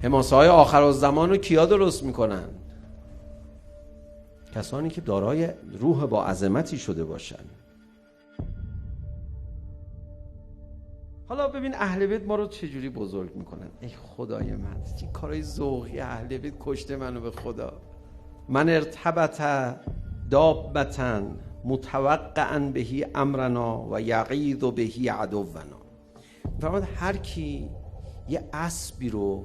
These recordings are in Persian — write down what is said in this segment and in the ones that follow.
حماسه‌های آخرالزمان رو کیا درست میکنن؟ کسانی که دارای روح با عظمتی شده باشن. حالا ببین اهل بیت ما رو چجوری بزرگ میکنن. ای خدای من، چه کارای ذوقی اهل بیت کشته منو به خدا. من ارتبط دابة متوقعا بهی امرنا و یقید بهی عدونا. فرمود هر کی یه اسبی رو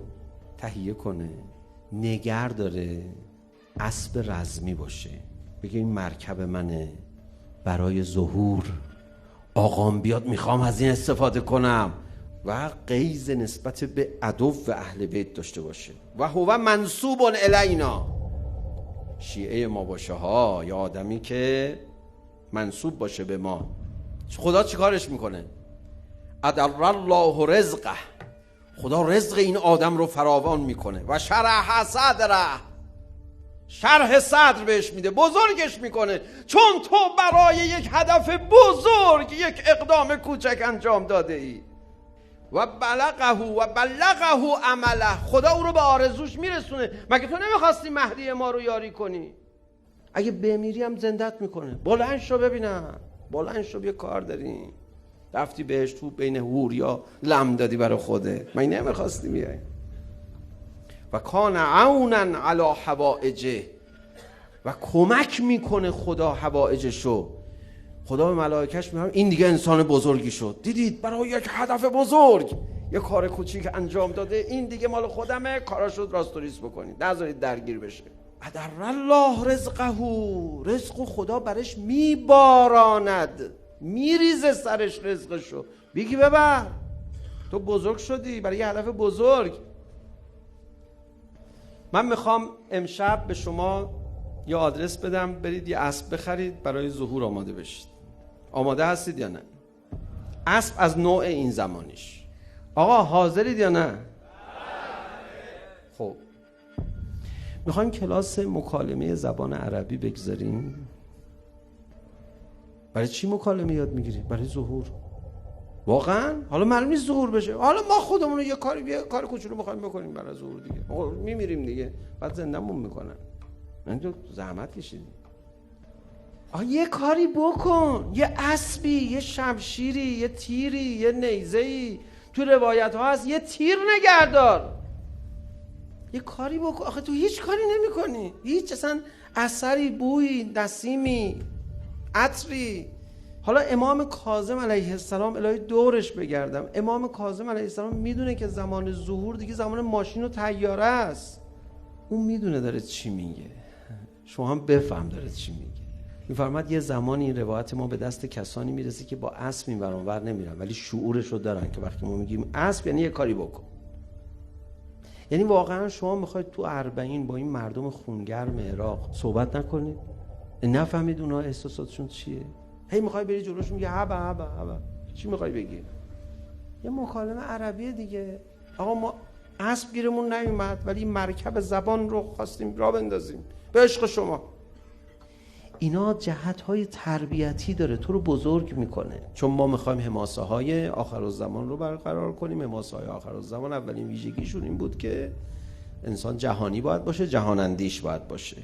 تهیه کنه، نگر داره، اسب رزمی باشه، بگه این مرکب منه برای ظهور، آقام بیاد میخوام از این استفاده کنم، و غیظ نسبت به عدو اهل بیت داشته باشه. و هو منسوب الینا، شیعه ما باشه ها، یا آدمی که منسوب باشه به ما. خدا چی کارش میکنه؟ ادر الله رزقه، خدا رزق این آدم رو فراوان میکنه. و شرح صدره، شرح صدر بهش میده، بزرگش میکنه، چون تو برای یک هدف بزرگ یک اقدام کوچک انجام داده ای. و بلغه عمله، خدا او رو به آرزوش میرسونه. مگه تو نمیخواستی مهدی ما رو یاری کنی؟ اگه بمیری هم زندت میکنه. بلند شو ببینم، بلند شو، یه کار داریم. رفتی بهش تو بین حوریا لم دادی برای خوده، مگه نمیخواستی بیای؟ و کان عونا علی حوائجه، و کمک میکنه خدا حوائجشو. خدا به ملائکش میگه این دیگه انسان بزرگی شد، دیدید برای یک هدف بزرگ یه کار کوچیک انجام داده، این دیگه مال خودمه، کاراشو راست و ریست بکنید، نذارید درگیر بشه. ادر الله رزقه، رزق خدا برش میباراند، میریزه سرش رزقشو. بگی ببر، تو بزرگ شدی برای یه هدف بزرگ. من میخوام امشب به شما یه آدرس بدم، برید یه اسب بخرید، برای ظهور آماده بشید. آماده هستید یا نه؟ اسب از نوع این زمانیش. آقا حاضرید یا نه؟ خب میخوایم کلاس مکالمه زبان عربی بگذاریم. برای چی مکالمه یاد میگیرید؟ برای ظهور. واقعا حالا معلوم نیست ظهور بشه، حالا ما خودمون رو یه کار کوچولو میخوایم بکنیم برای ظهور دیگه، میمیریم دیگه، بعد زندمون میکنن. من تو زحمت کشیدیم. یه کاری بکن، یه اسبی، یه شمشیری، یه تیری، یه نیزه‌ای، تو روایت ها هست یه تیر نگهدار، یه کاری بکن. آخه تو هیچ کاری نمی کنی، هیچ اصلا اثری، بویی، نسیمی، عطری. حالا امام کاظم علیه السلام، الهی دورش بگردم، امام کاظم علیه السلام میدونه که زمان ظهور دیگه زمان ماشین و طیاره است. اون میدونه داره چی میگه، شما هم بفهم داره چی میگه. میفرماد یه زمانی این روایت ما به دست کسانی میرسه که با اسب این ور اون ور نمیرن، ولی شعورش رو دارن که وقتی ما میگیم اسب یعنی یه کاری بکن. یعنی واقعا شما میخواید تو 40 با این مردم خونگرم عراق صحبت نکنید؟ نفهمید اونا احساساتشون چیه؟ هی میخوای بری جلوش میگه هبا. چی میخوای بگی؟ یه مکالمه عربیه دیگه. آقا ما اسب گیرمون نیومد، ولی مرکب زبان رو خواستیم راه بندازیم به عشق شما. اینا جهت‌های تربیتی داره، تو رو بزرگ میکنه. چون ما میخوایم حماسه‌های آخرالزمان رو برقرار کنیم. حماسه‌های آخرالزمان اولین ویژگیشون این بود که انسان جهانی باید باشه، جهان اندیش باید باشه.